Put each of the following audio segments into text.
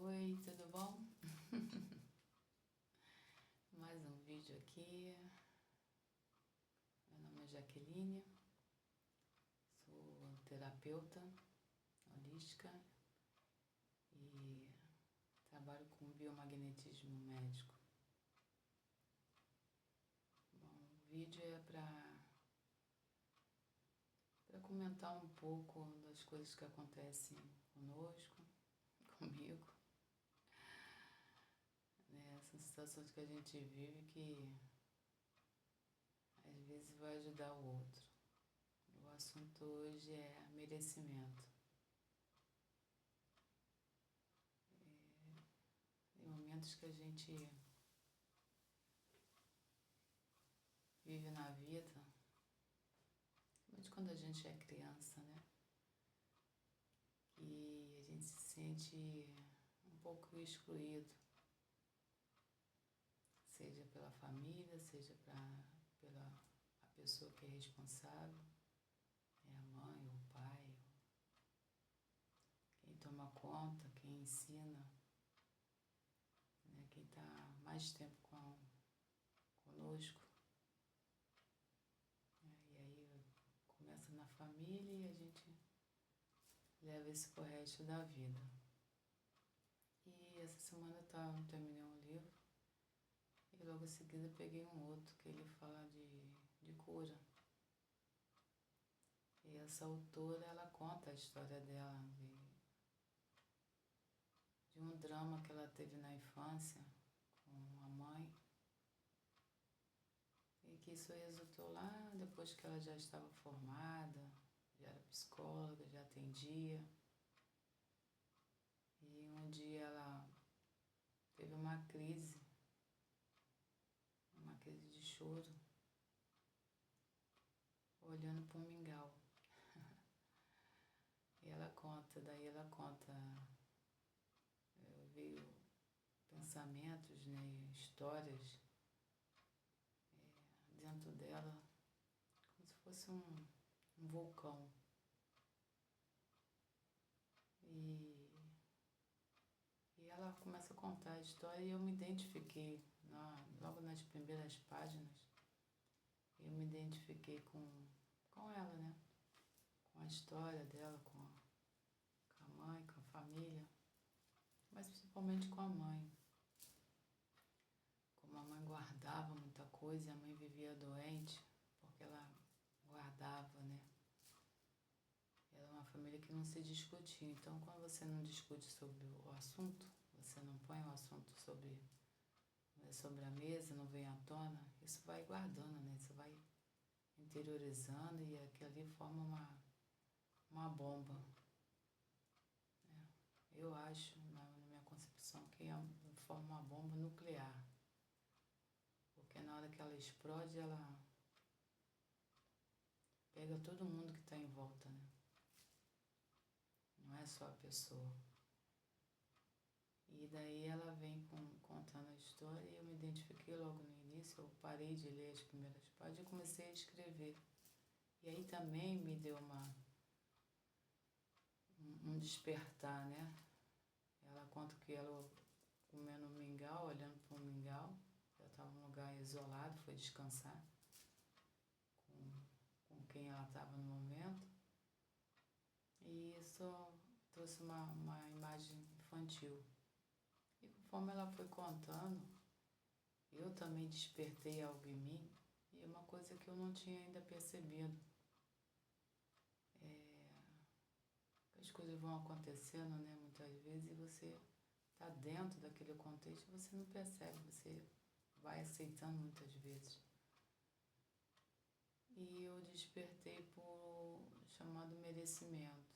Oi, tudo bom? Mais um vídeo aqui. Meu nome é Jaqueline, sou terapeuta holística e trabalho com biomagnetismo médico. Bom, o vídeo é para comentar um pouco das coisas que acontecem conosco, comigo. São situações que a gente vive que às vezes vai ajudar o outro. O assunto hoje é merecimento. Tem momentos que a gente vive na vida, principalmente quando a gente é criança, né? E a gente se sente um pouco excluído, seja pela família, seja pela a pessoa que é responsável, é a mãe, ou o pai, quem toma conta, quem ensina, né? Quem está mais tempo conosco. E aí começa na família e a gente leva isso pro resto da vida. E essa semana eu terminei um livro e logo em seguida peguei um outro que ele fala de cura. E essa autora, ela conta a história dela, de um drama que ela teve na infância com a mãe. E que isso resultou lá depois que ela já estava formada, já era psicóloga, já atendia. E um dia ela teve uma crise de choro, olhando para um mingau. E daí ela conta, veio pensamentos, né, histórias dentro dela, como se fosse um vulcão. E ela começa a contar a história e eu me identifiquei, logo nas primeiras páginas, eu me identifiquei com ela, né? Com a história dela, com a mãe, com a família, mas principalmente com a mãe. Como a mãe guardava muita coisa e a mãe vivia doente, porque ela guardava, né? Ela é uma família que não se discutia. Então, quando você não discute sobre o assunto, você não põe o assunto sobre a mesa, não vem à tona, isso vai guardando, né? Isso vai interiorizando e aquilo ali forma uma bomba. Eu acho, na minha concepção, que forma uma bomba nuclear. Porque na hora que ela explode, ela pega todo mundo que está em volta, né? Não é só a pessoa. E daí ela vem contando a história e eu me identifiquei logo no início. Eu parei de ler as primeiras páginas e comecei a escrever. E aí também me deu um despertar, né? Ela conta que ela comendo um mingau, olhando para um mingau. Ela estava num lugar isolado, foi descansar com quem ela estava no momento. E isso trouxe uma imagem infantil. E conforme ela foi contando, eu também despertei algo em mim, e é uma coisa que eu não tinha ainda percebido. As coisas vão acontecendo, né, muitas vezes, e você está dentro daquele contexto e você não percebe, você vai aceitando muitas vezes. E eu despertei por chamado merecimento.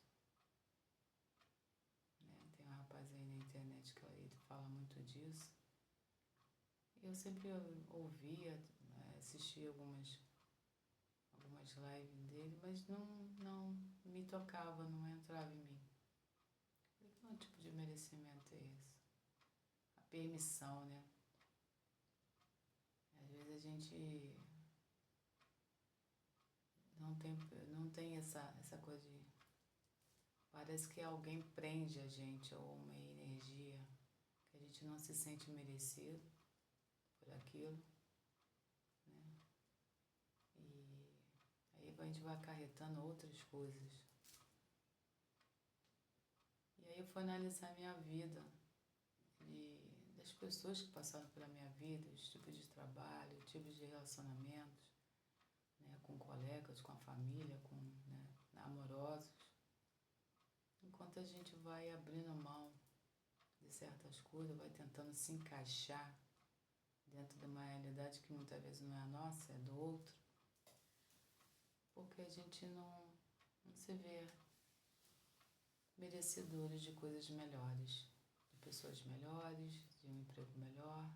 Tem um rapaz aí na internet que ele fala muito disso. Eu sempre ouvia, assistia algumas lives dele, mas não me tocava, não entrava em mim. Que tipo de merecimento é esse? A permissão, né? Às vezes a gente não tem essa coisa de... Parece que alguém prende a gente, ou uma energia. que a gente não se sente merecido por aquilo, né? E aí a gente vai acarretando outras coisas. E aí eu fui analisar minha vida, das pessoas que passaram pela minha vida, os tipos de trabalho, tipos de relacionamentos, né, com colegas, com a família, com, né, amorosos. Enquanto a gente vai abrindo mão de certas coisas, vai tentando se encaixar dentro de uma realidade que muitas vezes não é a nossa, é do outro, porque a gente não se vê merecedores de coisas melhores, de pessoas melhores, de um emprego melhor,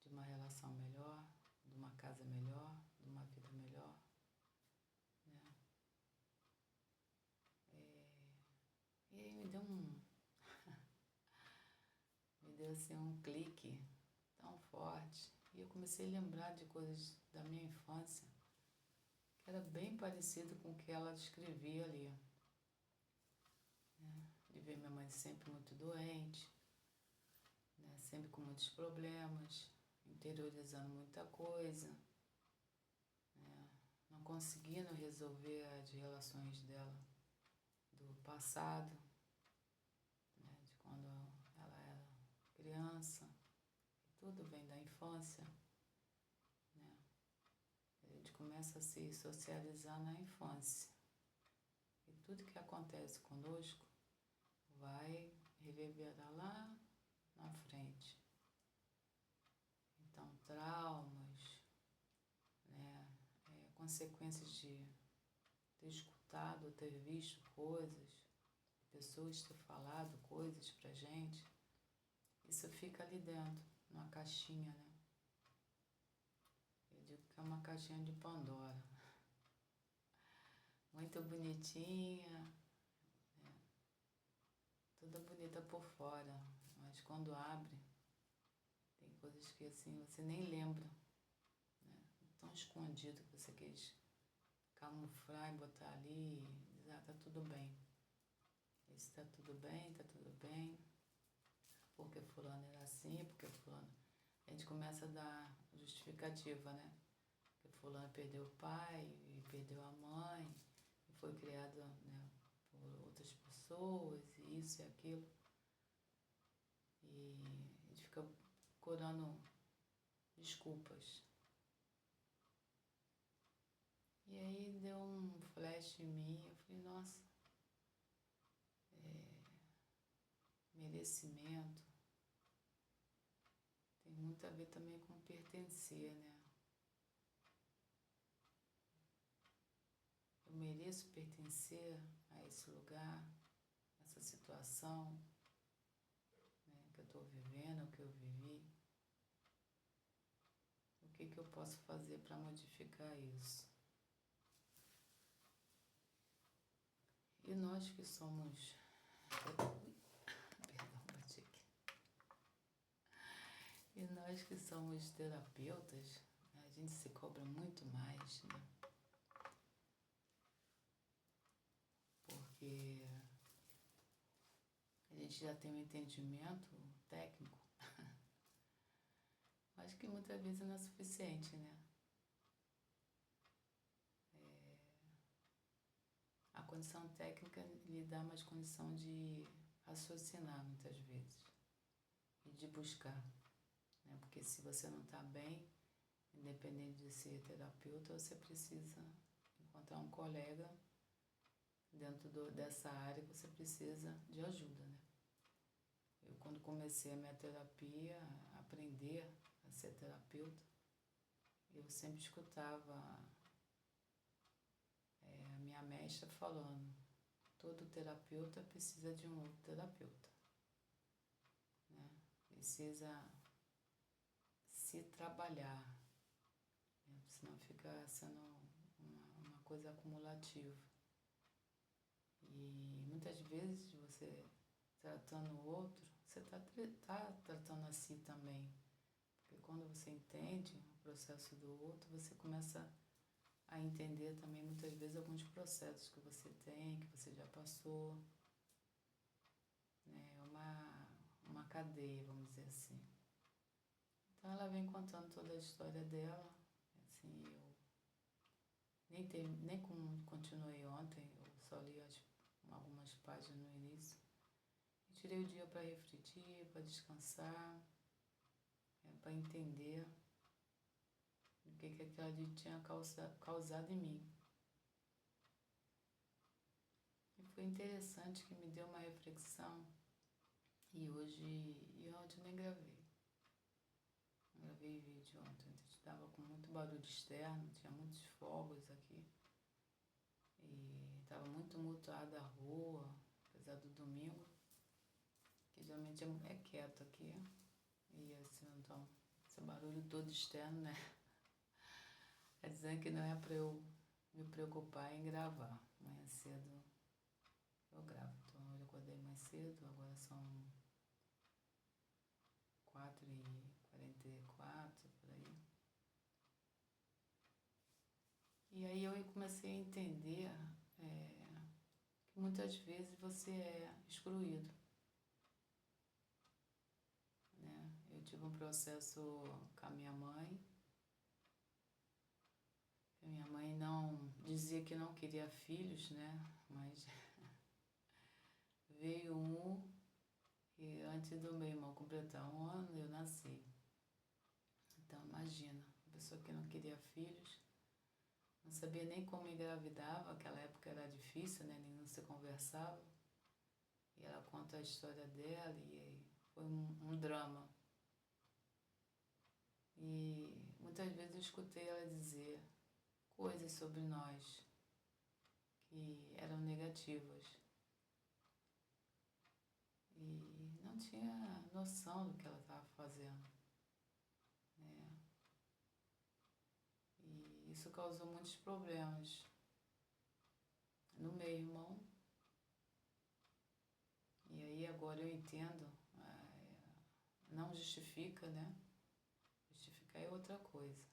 de uma relação melhor, de uma casa melhor, de uma vida melhor, né? E aí me deu assim um clique tão forte, e eu comecei a lembrar de coisas da minha infância que era bem parecido com o que ela descrevia ali, né? De ver minha mãe sempre muito doente, né? Sempre com muitos problemas, interiorizando muita coisa, né? Não conseguindo resolver as relações dela do passado, né? De quando ela era criança. Tudo vem da infância, né? A gente começa a se socializar na infância. E tudo que acontece conosco vai reverberar lá na frente. Então, traumas, né? Consequências de ter escutado, ter visto coisas, pessoas ter falado coisas pra gente, isso fica ali dentro, numa caixinha, né? Eu digo que é uma caixinha de Pandora. Muito bonitinha, né? Toda bonita por fora, mas quando abre, tem coisas que assim você nem lembra, né? Tão escondido que você quis camuflar e botar ali e dizer, ah, tá tudo bem. Isso tá tudo bem, porque fulano era assim, porque fulano... A gente começa a dar justificativa, né? Que fulano perdeu o pai e perdeu a mãe, e foi criado, né, por outras pessoas, e isso e aquilo. E a gente fica procurando desculpas. E aí deu um flash em mim, eu falei, nossa, merecimento tem muito a ver também com pertencer, né? Eu mereço pertencer a esse lugar, essa situação, né, que eu estou vivendo, o que eu vivi. O que eu posso fazer para modificar isso? E nós que somos... Perdão, bati aqui. E nós que somos terapeutas, a gente se cobra muito mais, né? Porque a gente já tem um entendimento técnico, mas que muitas vezes não é suficiente, né? A condição técnica lhe dá mais condição de raciocinar muitas vezes e de buscar, né? Porque se você não está bem, independente de ser terapeuta, você precisa encontrar um colega dentro dessa área que você precisa de ajuda, né? Eu, quando comecei a minha terapia, a aprender a ser terapeuta, eu sempre escutava a minha mestra falando, todo terapeuta precisa de um outro terapeuta, né? Precisa se trabalhar, né? Senão fica sendo uma coisa acumulativa. E muitas vezes você tratando o outro, você está tratando a si também. Porque quando você entende o processo do outro, você começa a entender também muitas vezes alguns processos que você tem, que você já passou, né? Uma cadeia, vamos dizer assim. Então ela vem contando toda a história dela, assim, eu nem continuei ontem, eu só li algumas páginas no início. E tirei o dia para refletir, para descansar, para entender o que aquilo ali tinha causado em mim. E foi interessante que me deu uma reflexão. E ontem eu nem gravei. Não gravei vídeo ontem. Estava com muito barulho externo, tinha muitos fogos aqui. E estava muito mutada a rua, apesar do domingo, que geralmente é quieto aqui. E assim, então, esse barulho todo externo, né? É dizendo que não é para eu me preocupar em gravar. Amanhã cedo eu gravo. Então eu acordei mais cedo, agora são 4h44, por aí. E aí eu comecei a entender que muitas vezes você é excluído. Né? Eu tive um processo com a minha mãe. A minha mãe não dizia que não queria filhos, né? Mas veio um e antes do meu irmão completar 1 ano, eu nasci. Então imagina, uma pessoa que não queria filhos, não sabia nem como engravidava, aquela época era difícil, né? Nem se conversava. E ela conta a história dela e foi um drama. E muitas vezes eu escutei ela dizer coisas sobre nós que eram negativas. E não tinha noção do que ela estava fazendo. Né? E isso causou muitos problemas no meu irmão. E aí agora eu entendo, não justifica, né? Justificar é outra coisa.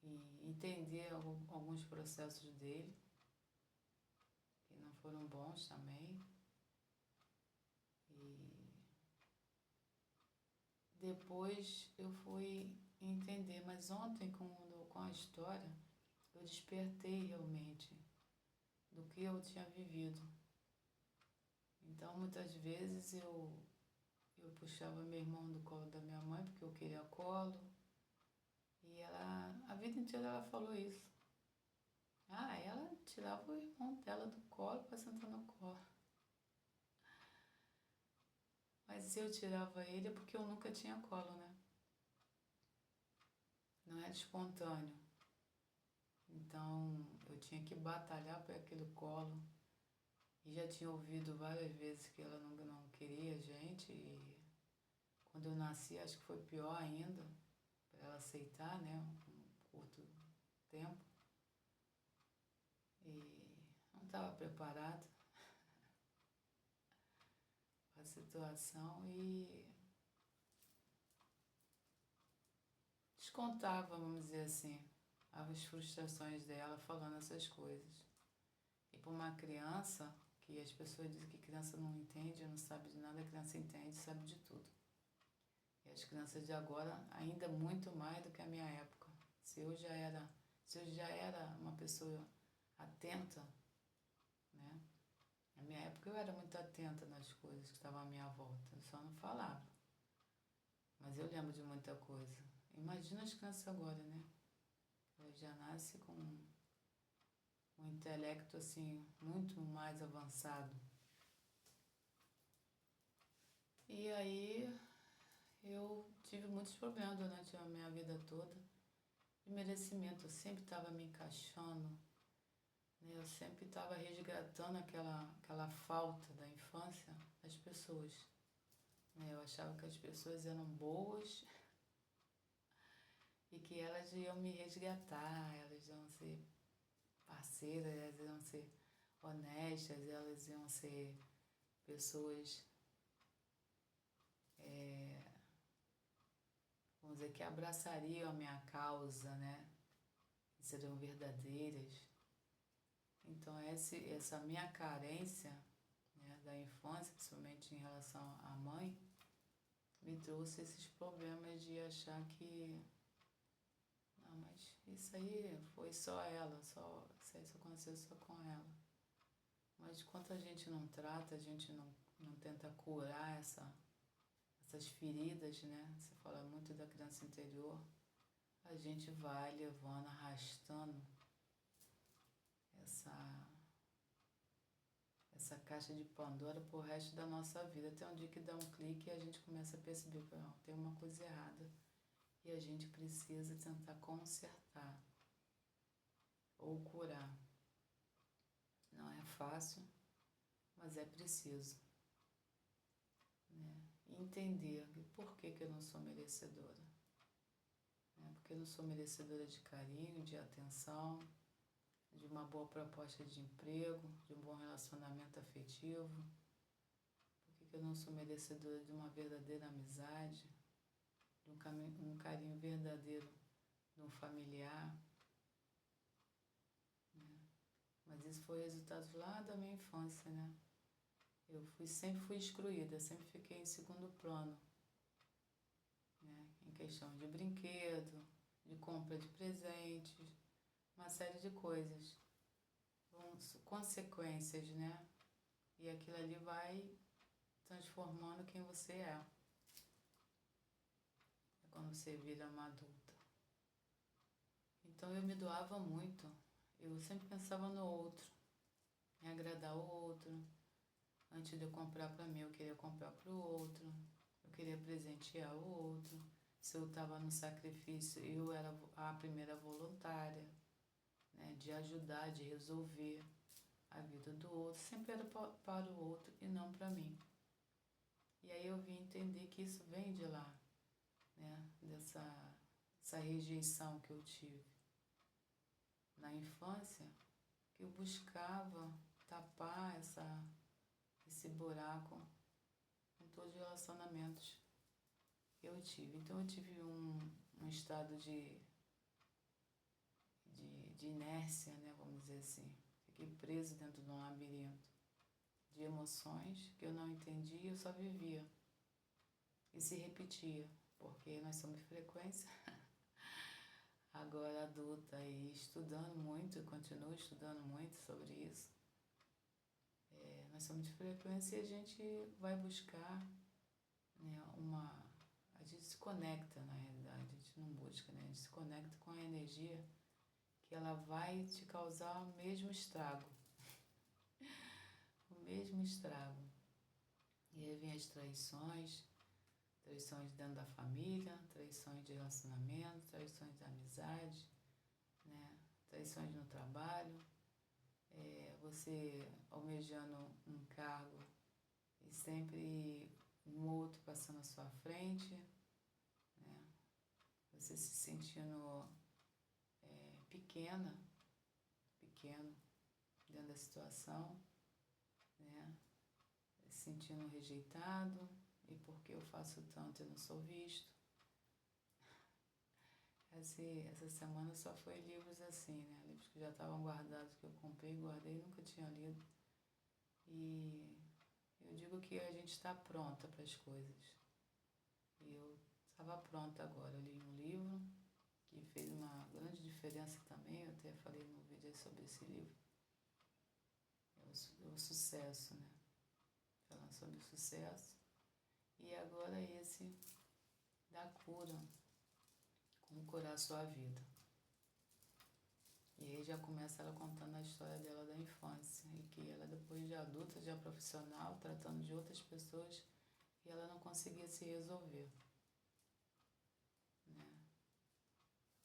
E entender alguns processos dele, que não foram bons também. E depois eu fui entender, mas ontem com a história, eu despertei realmente do que eu tinha vivido. Então muitas vezes eu puxava meu irmão do colo da minha mãe, porque eu queria colo. E ela, a vida inteira ela falou isso. Ela tirava o irmão dela do colo para sentar no colo. Mas eu tirava ele porque eu nunca tinha colo, né? Não era espontâneo. Então eu tinha que batalhar por aquele colo. E já tinha ouvido várias vezes que ela não queria a gente. E quando eu nasci, acho que foi pior ainda, para ela aceitar, né? Um curto tempo. E não estava preparada para a situação e descontava, vamos dizer assim, as frustrações dela falando essas coisas. E para uma criança, que as pessoas dizem que criança não entende, não sabe de nada, a criança entende, sabe de tudo. E as crianças de agora ainda muito mais do que a minha época. Se eu já era uma pessoa atenta, né? Na minha época eu era muito atenta nas coisas que estavam à minha volta, eu só não falava. Mas eu lembro de muita coisa. Imagina as crianças agora, né? Elas já nascem com um intelecto assim muito mais avançado. E aí eu tive muitos problemas durante a minha vida toda de merecimento. Eu sempre estava me encaixando, né? Eu sempre estava resgatando aquela falta da infância das pessoas. Eu achava que as pessoas eram boas e que elas iam me resgatar, elas iam ser parceiras, elas iam ser honestas, elas iam ser pessoas, vamos dizer, que abraçariam a minha causa, né? Que seriam verdadeiras. Então essa minha carência, né, da infância, principalmente em relação à mãe, me trouxe esses problemas de achar que, não, mas isso aí foi só ela, isso aí só aconteceu só com ela. Mas enquanto a gente não trata, a gente não tenta curar essas feridas, né? Você fala muito da criança interior, a gente vai levando, arrastando essa caixa de Pandora pro resto da nossa vida. Até um dia que dá um clique e a gente começa a perceber que não, tem uma coisa errada e a gente precisa tentar consertar ou curar. Não é fácil, mas é preciso, né? Entender por que eu não sou merecedora. Né? Porque eu não sou merecedora de carinho, de atenção, de uma boa proposta de emprego, de um bom relacionamento afetivo. Por que eu não sou merecedora de uma verdadeira amizade, de um carinho verdadeiro de um familiar. Né? Mas isso foi resultado lá da minha infância, né? Eu sempre fui excluída, sempre fiquei em segundo plano, né? Em questão de brinquedo, de compra de presentes, uma série de coisas, consequências, né? E aquilo ali vai transformando quem você é. É quando você vira uma adulta. Então eu me doava muito, eu sempre pensava no outro, em agradar o outro. Antes de eu comprar para mim, eu queria comprar para o outro, eu queria presentear o outro. Se eu estava no sacrifício, eu era a primeira voluntária, né, de ajudar, de resolver a vida do outro. Sempre era para o outro e não para mim. E aí eu vim entender que isso vem de lá, né, dessa rejeição que eu tive na infância, que eu buscava tapar esse buraco em todos os relacionamentos que eu tive. Então eu tive um estado de inércia, né, vamos dizer assim. Fiquei preso dentro de um labirinto de emoções que eu não entendia, eu só vivia. E se repetia, porque nós somos frequência. Agora adulta e estudando muito, continuo estudando muito sobre isso. Nós somos de frequência e a gente vai buscar, né, a gente se conecta, na realidade, a gente não busca, né? A gente se conecta com a energia que ela vai te causar o mesmo estrago. O mesmo estrago. E aí vem as traições dentro da família, traições de relacionamento, traições de amizade, né? Traições no trabalho, você almejando um cargo e sempre um outro passando à sua frente, né? Você se sentindo pequeno dentro da situação, né? Se sentindo rejeitado, e porque eu faço tanto eu não sou visto. Essa semana só foi livros assim, né? Livros que já estavam guardados, que eu comprei, guardei, nunca tinha lido. E eu digo que a gente está pronta para as coisas. E eu estava pronta agora. Eu li um livro que fez uma grande diferença também. Eu até falei no vídeo sobre esse livro. É o Sucesso, né? Falando sobre o sucesso. E agora esse da cura. Como curar a sua vida. E aí já começa ela contando a história dela da infância. E que ela depois de adulta, já profissional, tratando de outras pessoas, e ela não conseguia se resolver. Né?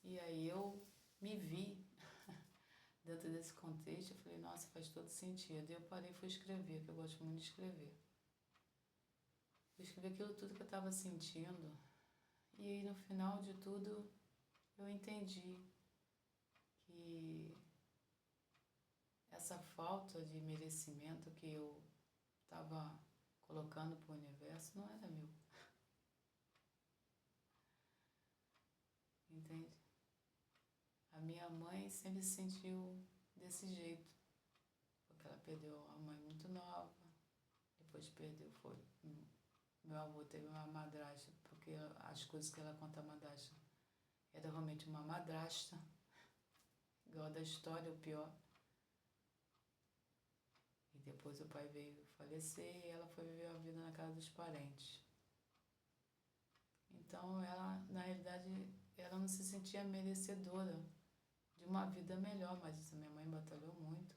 E aí eu me vi dentro desse contexto, eu falei, nossa, faz todo sentido. E eu parei e fui escrever, que eu gosto muito de escrever. Fui escrever aquilo tudo que eu estava sentindo. E aí no final de tudo eu entendi que essa falta de merecimento que eu estava colocando para o universo não era meu. Entende? A minha mãe sempre se sentiu desse jeito, porque ela perdeu a mãe muito nova, depois perdeu, meu avô teve uma madrasta, porque as coisas que ela conta a madrasta era realmente uma madrasta, igual da história, o pior. E depois o pai veio falecer e ela foi viver a vida na casa dos parentes. Então ela, na realidade, ela não se sentia merecedora de uma vida melhor, mas minha mãe batalhou muito.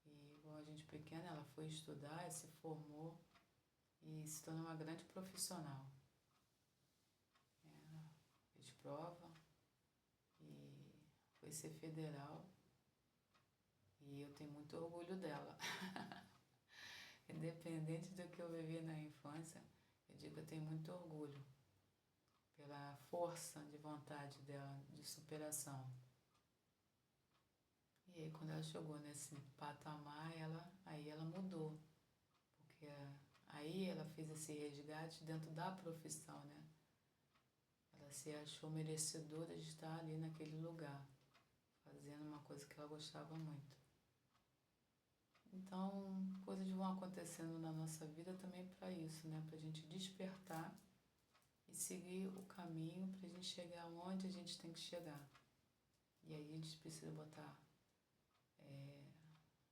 E quando a gente pequena, ela foi estudar, se formou e se tornou uma grande profissional. Ela fez prova e foi ser federal. E eu tenho muito orgulho dela. Independente do que eu vivi na infância, eu digo que eu tenho muito orgulho pela força de vontade dela, de superação. E aí quando ela chegou nesse patamar, aí ela mudou. Porque aí ela fez esse resgate dentro da profissão, né? Ela se achou merecedora de estar ali naquele lugar, fazendo uma coisa que ela gostava muito. Então, coisas vão acontecendo na nossa vida também para isso, né? Para a gente despertar e seguir o caminho para a gente chegar onde a gente tem que chegar. E aí a gente precisa botar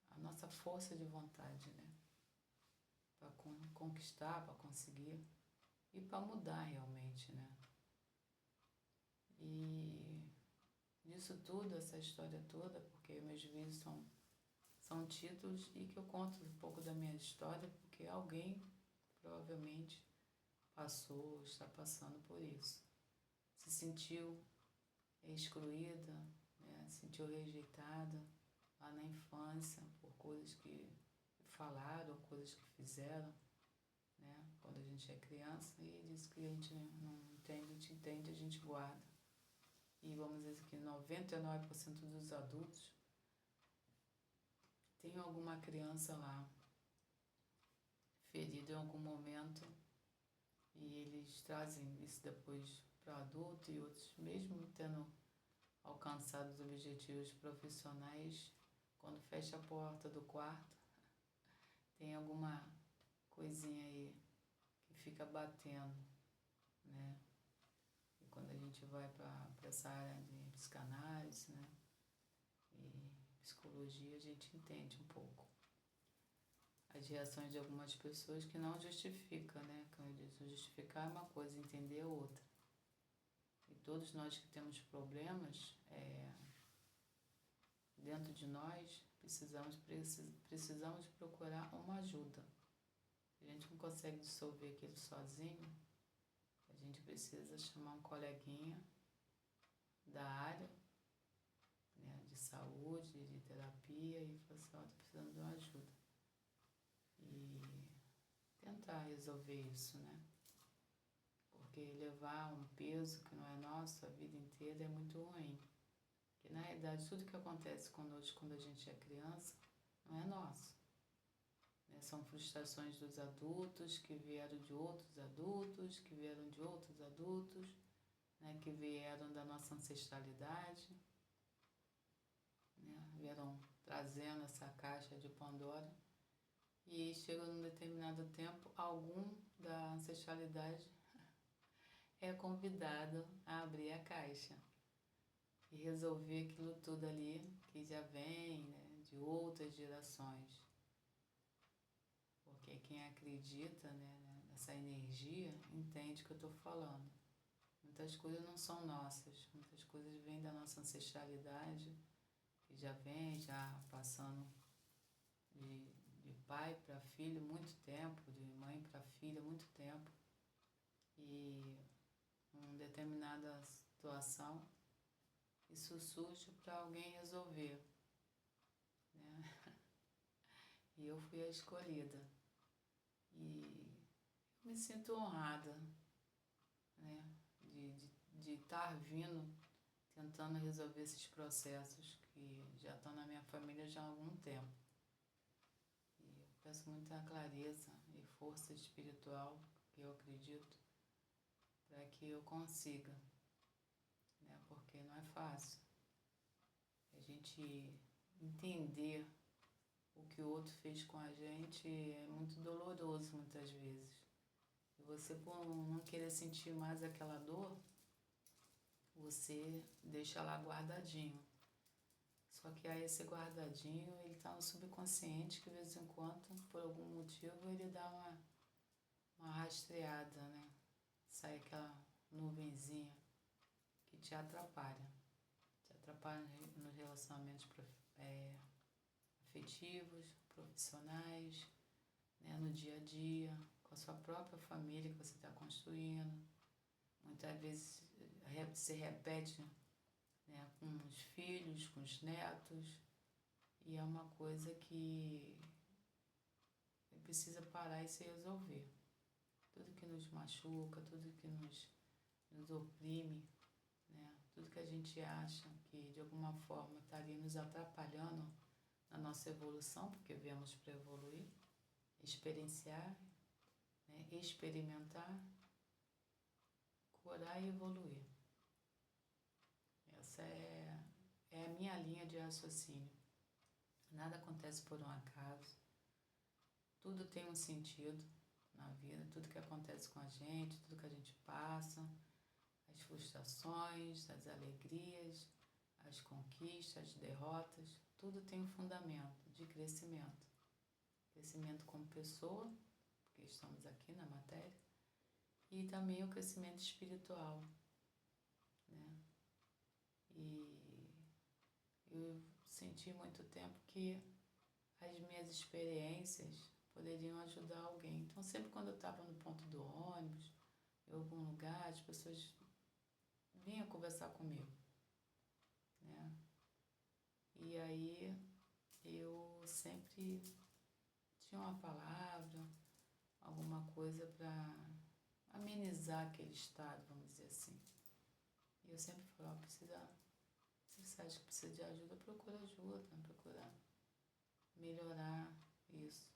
a nossa força de vontade, né? Para conquistar, para conseguir e para mudar realmente, né? E disso tudo, essa história toda, porque meus vídeos são títulos e que eu conto um pouco da minha história, porque alguém provavelmente passou, está passando por isso. Se sentiu excluída, né? Se sentiu rejeitada lá na infância por coisas que falaram, coisas que fizeram, né? Quando a gente é criança, e diz que a gente não entende, a gente entende, a gente guarda. E vamos dizer que 99% dos adultos tem alguma criança lá ferida em algum momento e eles trazem isso depois para o adulto, e outros, mesmo tendo alcançado os objetivos profissionais, quando fecha a porta do quarto, tem alguma coisinha aí que fica batendo, né? E quando a gente vai para essa área de psicanálise, né, e psicologia, a gente entende um pouco as reações de algumas pessoas que não justifica, né? Como eu disse, justificar é uma coisa, entender é outra. E todos nós que temos problemas dentro de nós, precisamos procurar uma ajuda. Se a gente não consegue dissolver aquilo sozinho, a gente precisa chamar um coleguinha da área, né, de saúde, de terapia, e falar assim, estou precisando de uma ajuda. E tentar resolver isso, né? Porque levar um peso que não é nosso a vida inteira é muito ruim. Porque na realidade tudo que acontece conosco quando a gente é criança não é nosso. Né? São frustrações dos adultos, que vieram de outros adultos, que vieram de outros adultos, né? Que vieram da nossa ancestralidade, né? Vieram trazendo essa caixa de Pandora. E chega num determinado tempo, algum da ancestralidade é convidado a abrir a caixa e resolver aquilo tudo ali que já vem, né, de outras gerações. Porque quem acredita, né, nessa energia entende o que eu estou falando. Muitas coisas não são nossas, muitas coisas vêm da nossa ancestralidade, que já vem, já passando de pai para filho muito tempo, de mãe para filha muito tempo. E em determinada situação, isso surge para alguém resolver, né? E eu fui a escolhida. E eu me sinto honrada, né? De estar vindo, tentando resolver esses processos que já estão na minha família já há algum tempo. E eu peço muita clareza e força espiritual, que eu acredito, para que eu consiga, né? Porque não é fácil a gente entender o que o outro fez com a gente, é muito doloroso muitas vezes. você, por não querer sentir mais aquela dor, você deixa lá guardadinho. Só que aí esse guardadinho, ele tá no subconsciente, que de vez em quando, por algum motivo, ele dá uma rastreada, né? Sai aquela nuvenzinha que te atrapalha. Te atrapalha nos relacionamentos afetivos, profissionais, né? No dia a dia, com a sua própria família que você está construindo. Muitas vezes se repete, né, com os filhos, com os netos, e é uma coisa que precisa parar e se resolver. Tudo que nos machuca, tudo que nos oprime, né, tudo que a gente acha que de alguma forma estaria nos atrapalhando na nossa evolução, porque viemos para evoluir, experienciar, né, experimentar, curar e evoluir. Essa é a minha linha de raciocínio. Nada acontece por um acaso. Tudo tem um sentido na vida. Tudo que acontece com a gente, tudo que a gente passa, as frustrações, as alegrias, as conquistas, as derrotas, tudo tem um fundamento de crescimento. Crescimento como pessoa, porque estamos aqui na matéria, e também o crescimento espiritual, né? E eu senti muito tempo que as minhas experiências poderiam ajudar alguém. Então, sempre quando eu estava no ponto do ônibus, em algum lugar, as pessoas vinham conversar comigo, né? E aí eu sempre tinha uma palavra, alguma coisa para amenizar aquele estado, vamos dizer assim. E eu sempre falava, se você acha que precisa de ajuda, procura ajuda, procura melhorar isso.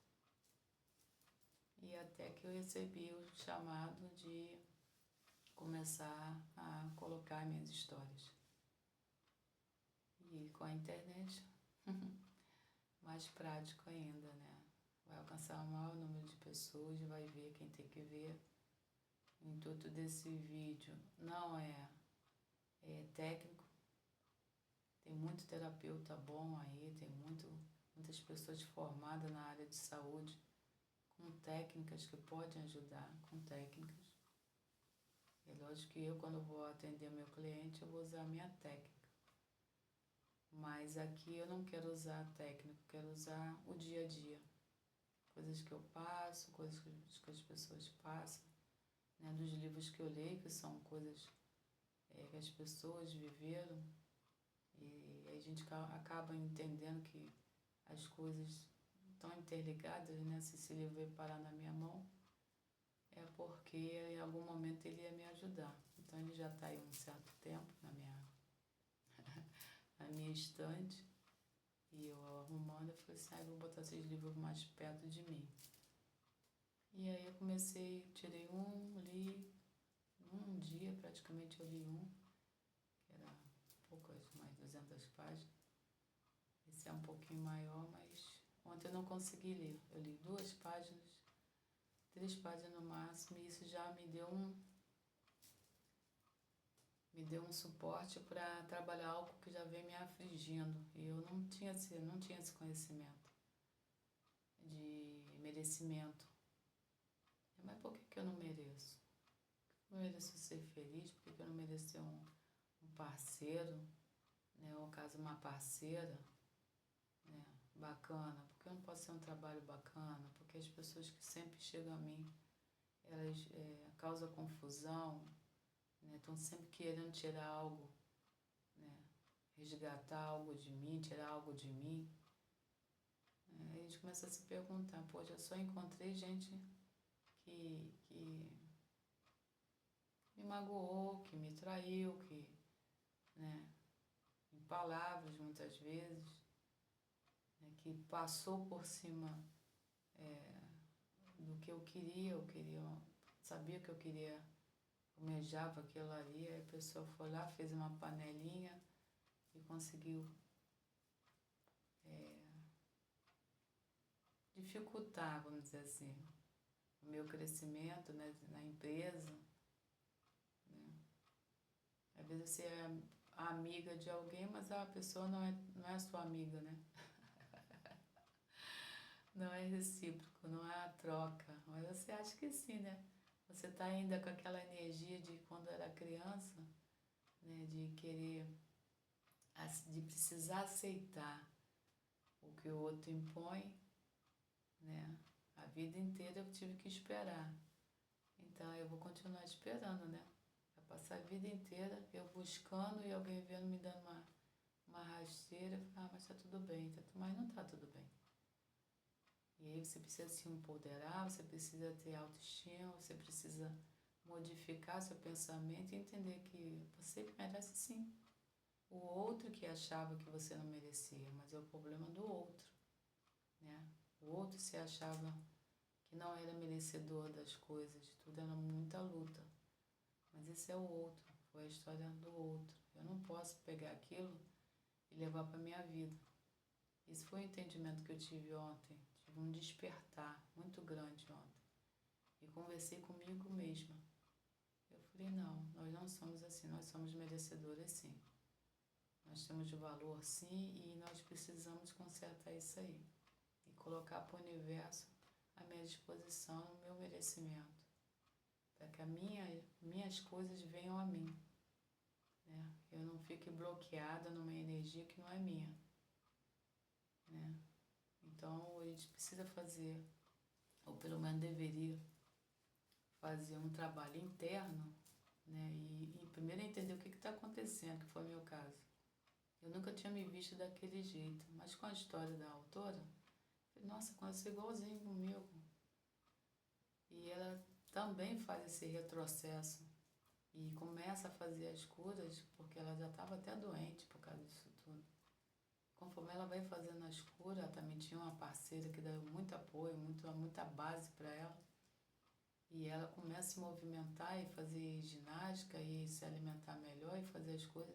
E até que eu recebi o chamado de começar a colocar minhas histórias. E com a internet, mais prático ainda, né? Vai alcançar o maior número de pessoas, vai ver quem tem que ver. O intuito desse vídeo não é técnico. Tem muito terapeuta bom aí, tem muitas pessoas formadas na área de saúde, com técnicas que podem ajudar, com técnicas. É lógico que eu, quando vou atender meu cliente, eu vou usar a minha técnica. Mas aqui eu não quero usar a técnica, eu quero usar o dia a dia. Coisas que eu passo, coisas que as pessoas passam, né? Dos livros que eu leio, que são coisas que as pessoas viveram. E a gente acaba entendendo que as coisas estão interligadas, né? Se esse livro veio parar na minha mão, é porque em algum momento ele ia me ajudar. Então ele já está aí um certo tempo na minha estante. E eu arrumando, eu falei assim, vou botar esses livros mais perto de mim. E aí eu comecei, tirei li, num dia praticamente eu li que era mais 200 páginas. Esse é um pouquinho maior, mas ontem eu não consegui ler. Eu li 2 páginas, 3 páginas no máximo, e isso já me deu um suporte para trabalhar algo que já vem me afligindo. E eu não tinha esse conhecimento de merecimento. Mas por que eu não mereço? Eu mereço ser feliz? Por que eu não mereço um parceiro, né? Ou caso uma parceira, né? Bacana? Por que eu não posso ter um trabalho bacana? Porque as pessoas que sempre chegam a mim, elas causam confusão, né? Estão sempre querendo tirar algo, né? Resgatar algo de mim, tirar algo de mim. Aí a gente começa a se perguntar, poxa, eu só encontrei gente que me magoou, que me traiu, né, em palavras muitas vezes, né, que passou por cima do que eu queria, sabia que eu queria, almejava aquilo ali, aí a pessoa foi lá, fez uma panelinha e conseguiu dificultar, vamos dizer assim, o meu crescimento, né, na empresa, né? Às vezes você é amiga de alguém, mas a pessoa não é sua amiga, né? Não é recíproco, não é a troca. Mas você acha que sim, né? Você está ainda com aquela energia de quando era criança, né? De querer, de precisar aceitar o que o outro impõe, né? A vida inteira eu tive que esperar. Então eu vou continuar esperando, né? Vai passar a vida inteira eu buscando e alguém vendo me dando uma rasteira. Ah, mas tá tudo bem, mas não tá tudo bem. E aí você precisa se empoderar, você precisa ter autoestima, você precisa modificar seu pensamento e entender que você merece sim. O outro que achava que você não merecia, mas é o problema do outro, né? O outro se achava que não era merecedor das coisas, de tudo, era muita luta. Mas esse é o outro, foi a história do outro. Eu não posso pegar aquilo e levar para minha vida. Esse foi o entendimento que eu tive ontem. Tive um despertar muito grande ontem. E conversei comigo mesma. Eu falei, não, nós não somos assim, nós somos merecedoras sim. Nós temos valor sim e nós precisamos consertar isso aí. E colocar para o universo a minha disposição, o meu merecimento. Para que minhas coisas venham a mim. Né? Eu não fique bloqueada numa energia que não é minha. Né? Então a gente precisa fazer, ou pelo menos deveria fazer um trabalho interno, né? E primeiro entender o que está acontecendo, que foi o meu caso. Eu nunca tinha me visto daquele jeito, mas com a história da autora, eu falei, nossa, aconteceu igualzinho comigo. E ela também faz esse retrocesso e começa a fazer as curas, porque ela já estava até doente por causa disso tudo. Conforme ela vai fazendo as curas, ela também tinha uma parceira que deu muito apoio, muita base para ela. E ela começa a se movimentar e fazer ginástica e se alimentar melhor e fazer as coisas.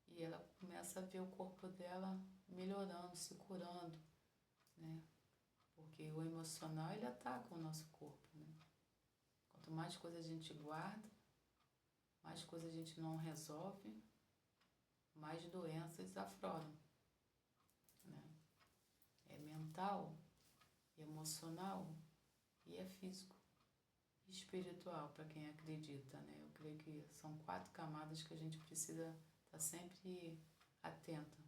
E ela começa a ver o corpo dela melhorando, se curando, né? Porque o emocional, ele ataca o nosso corpo, né? Quanto mais coisas a gente guarda, mais coisas a gente não resolve, mais doenças afloram, né? É mental, emocional e é físico. Espiritual, para quem acredita, né? Eu creio que são 4 camadas que a gente precisa estar sempre atenta.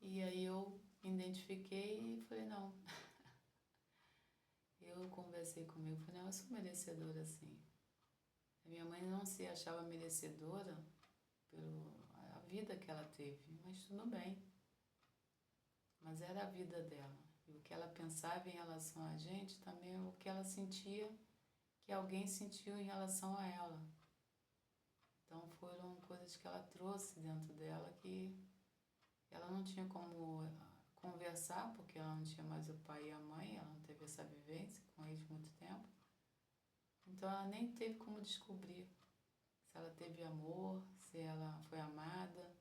E aí eu me identifiquei e falei, não. Eu conversei comigo, falei, não, eu sou merecedora sim. A minha mãe não se achava merecedora pela vida que ela teve, mas tudo bem. Mas era a vida dela. E o que ela pensava em relação a gente também é o que ela sentia, que alguém sentiu em relação a ela. Então foram coisas que ela trouxe dentro dela que ela não tinha como conversar, porque ela não tinha mais o pai e a mãe, ela não teve essa vivência com eles muito tempo. Então ela nem teve como descobrir se ela teve amor, se ela foi amada,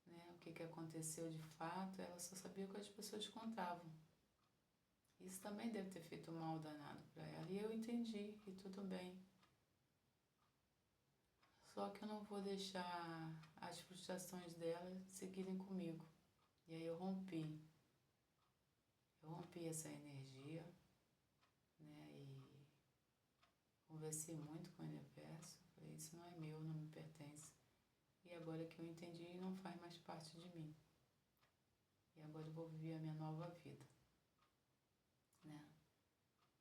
né? O que aconteceu de fato, ela só sabia o que as pessoas contavam. Isso também deve ter feito um mal danado para ela. E eu entendi, e tudo bem. Só que eu não vou deixar as frustrações dela seguirem comigo. E aí eu rompi. Eu rompi essa energia, né? E conversei muito com o universo. Falei, isso não é meu, não me pertence. E agora que eu entendi, não faz mais parte de mim. E agora eu vou viver a minha nova vida, né?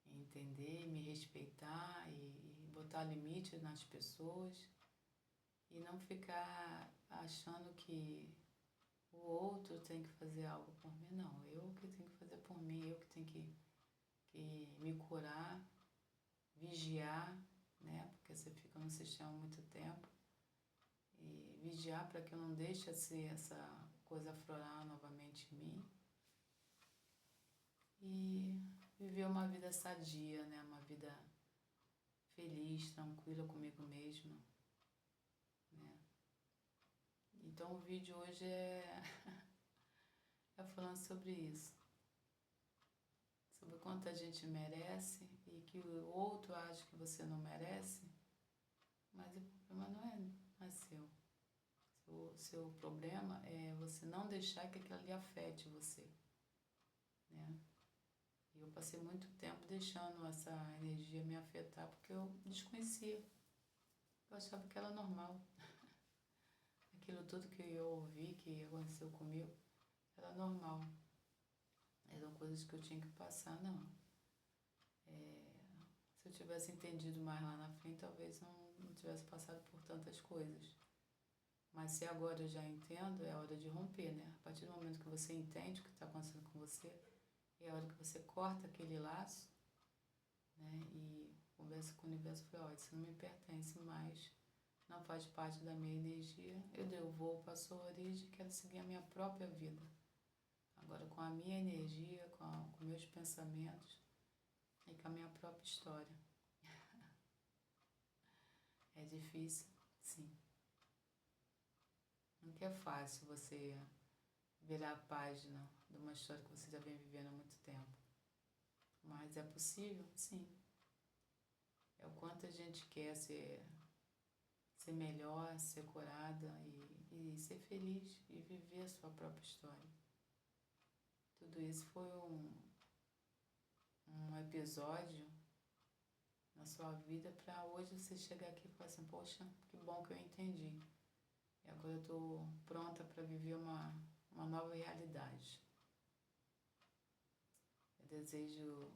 Entender, me respeitar e botar limite nas pessoas e não ficar achando que o outro tem que fazer algo por mim. Não, eu que tenho que fazer por mim, eu que tenho que me curar, vigiar, né? Porque você fica no sistema muito tempo. E vigiar para que eu não deixe essa coisa aflorar novamente em mim. E viver uma vida sadia, né? Uma vida feliz, tranquila comigo mesma, né? Então o vídeo hoje é falando sobre isso, sobre o quanto a gente merece e que o outro acha que você não merece, mas o problema não é seu. O seu problema é você não deixar que aquilo ali afete você, né? E eu passei muito tempo deixando essa energia me afetar porque eu desconhecia. Eu achava que era normal. Aquilo tudo que eu ouvi, que aconteceu comigo, era normal. Eram coisas que eu tinha que passar, não. Se eu tivesse entendido mais lá na frente, talvez não tivesse passado por tantas coisas. Mas se agora eu já entendo, é hora de romper, né? A partir do momento que você entende o que está acontecendo com você, é a hora que você corta aquele laço, né? E conversa com o universo e fala, olha, isso não me pertence mais, não faz parte da minha energia, eu dei o voo, passou a origem, quero seguir a minha própria vida. Agora com a minha energia, com meus pensamentos e com a minha própria história. É difícil, sim. Nunca é fácil você virar a página de uma história que você já vem vivendo há muito tempo. Mas é possível? Sim. É o quanto a gente quer ser melhor, ser curada e ser feliz e viver a sua própria história. Tudo isso foi um episódio na sua vida para hoje você chegar aqui e falar assim, poxa, que bom que eu entendi. E agora eu estou pronta para viver uma nova realidade. Eu desejo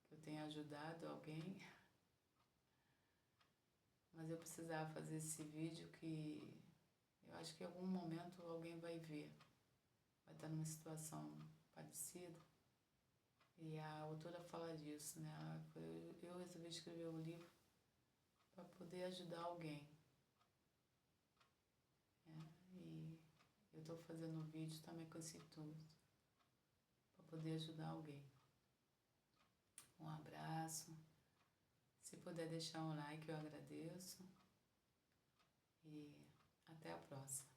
que eu tenha ajudado alguém, mas eu precisava fazer esse vídeo que eu acho que em algum momento alguém vai ver, vai estar numa situação parecida. E a autora fala disso, né? Eu resolvi escrever o livro para poder ajudar alguém. E eu estou fazendo um vídeo também com esse intuito, para poder ajudar alguém. Um abraço. Se puder deixar um like, eu agradeço. E até a próxima.